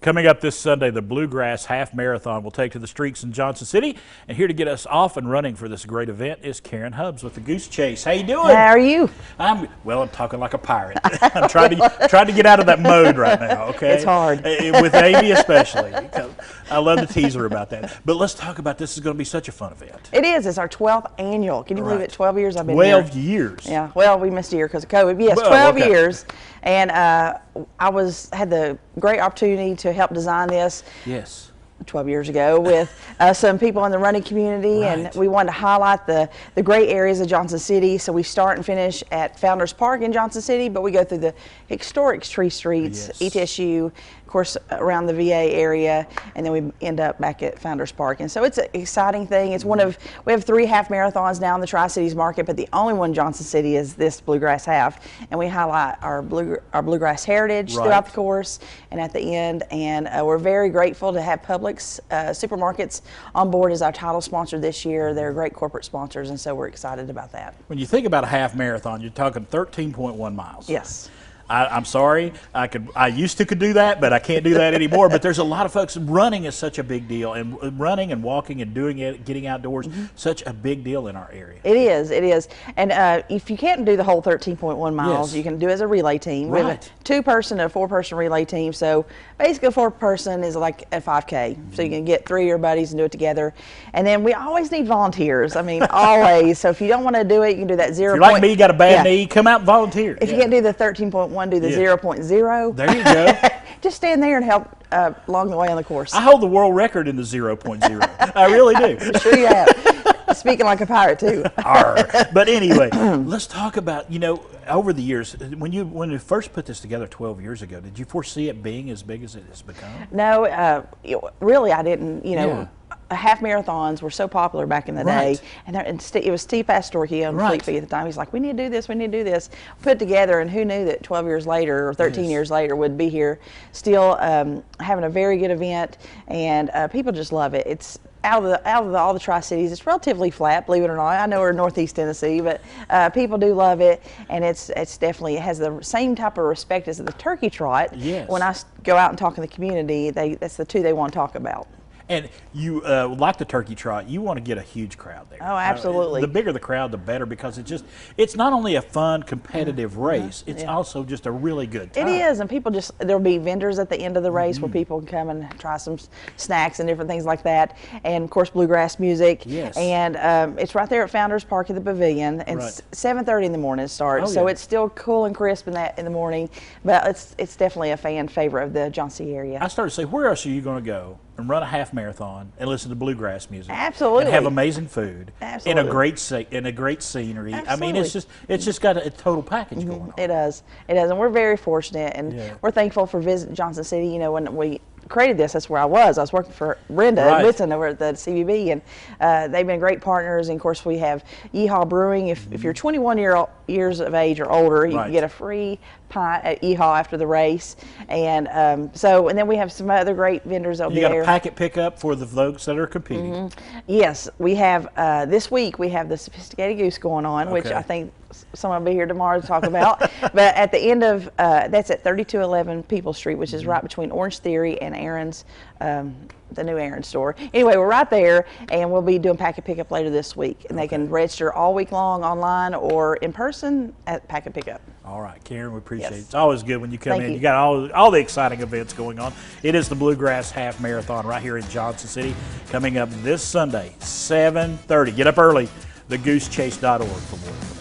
Coming up this Sunday, the Bluegrass Half-Marathon will take to the streets in Johnson City. And here to get us off and running for this great event is Karen Hubbs with the Goose Chase. How you doing? How are you? I'm talking like a pirate. I'm trying to get out of that mode right now, okay? It's hard. With Amy especially. I love to tease her about that. But let's talk about this. Is going to be such a fun event. It is. It's our 12th annual. Can you believe it? 12 years I've been 12 here. years. Yeah. Well, we missed a year because of COVID. Yes, 12 years. And I had the great opportunity to help design this. Yes. 12 years ago with some people in the running community, and we wanted to highlight the great areas of Johnson City. So we start and finish at Founders Park in Johnson City, but we go through the historic tree streets, ETSU, of course, around the VA area, and then we end up back at Founders Park. And so it's an exciting thing. It's we have 3 half marathons now in the Tri-Cities market, but the only one in Johnson City is this Bluegrass Half, and we highlight our Bluegrass heritage throughout the course and at the end. And we're very grateful to have Publix supermarkets on board as our title sponsor this year. They're great corporate sponsors, and so we're excited about that. When you think about a half marathon, you're talking 13.1 miles. Yes. I'm sorry, I used to could do that, but I can't do that anymore. But there's a lot of folks, running is such a big deal, and running and walking and doing it, getting outdoors, such a big deal in our area. It is. And if you can't do the whole 13.1 miles, you can do it as a relay team. We have a 2-person and a 4-person relay team. So basically a 4-person is like a 5K. So you can get 3 of your buddies and do it together. And then we always need volunteers. I mean, always. So if you don't want to do it, you can do that 0. If you're like me, you got a bad knee, come out and volunteer. If you can't do the 13.1, do the 0.0. There you go. Just stand there and help along the way on the course. I hold the world record in the 0.0. I really do. Sure you have. Speaking like a pirate too. But anyway, let's talk about, over the years, when you first put this together 12 years ago, did you foresee it being as big as it has become? No, really I didn't. Half marathons were so popular back in the day, and it was Steve Pastorky on Fleet Feet at the time. He's like, we need to do this, we need to do this. Put it together, and who knew that 12 years later or 13 years later would be here still having a very good event, and people just love it. It's out of all the Tri-Cities, it's relatively flat, believe it or not. I know we're in Northeast Tennessee, but people do love it, and it has the same type of respect as the turkey trot. When I go out and talk in the community, that's the 2 they want to talk about. And you, like the turkey trot, you want to get a huge crowd there. Oh, absolutely. The bigger the crowd, the better, because it's not only a fun, competitive race, it's also just a really good time. It is, and people there'll be vendors at the end of the race where people can come and try some snacks and different things like that. And, of course, bluegrass music. And it's right there at Founders Park at the Pavilion. And 7:30 in the morning it starts, so it's still cool and crisp in the morning. But it's definitely a fan favorite of the Johnson City area. I started to say, where else are you going to go and run a half marathon and listen to bluegrass music? Absolutely. And have amazing food. Absolutely. In a great scenery. Absolutely. I mean, it's just got a total package going on. It does, and we're very fortunate, and we're thankful for Visit Johnson City. When we created this, that's where I was working for Brenda Whitson over at the CVB, and they've been great partners. And of course, we have Yeehaw Brewing. If you're 21 years of age or older, you can get a free pint at Yeehaw after the race. And and then we have some other great vendors over there. You got a packet pickup for the folks that are competing. Yes, we have this week we have the Sophisticated Goose going on, which I think someone will be here tomorrow to talk about. But at the end of that's at 3211 People Street, which is right between Orange Theory and Aaron's, the new Aaron store. Anyway, we're right there, and we'll be doing packet pickup later this week. And they can register all week long online or in person at packet pickup. All right, Karen, we appreciate it. It's always good when you come in. You got all the exciting events going on. It is the Bluegrass Half Marathon right here in Johnson City, coming up this Sunday, 7:30. Get up early. TheGooseChase.org for more information.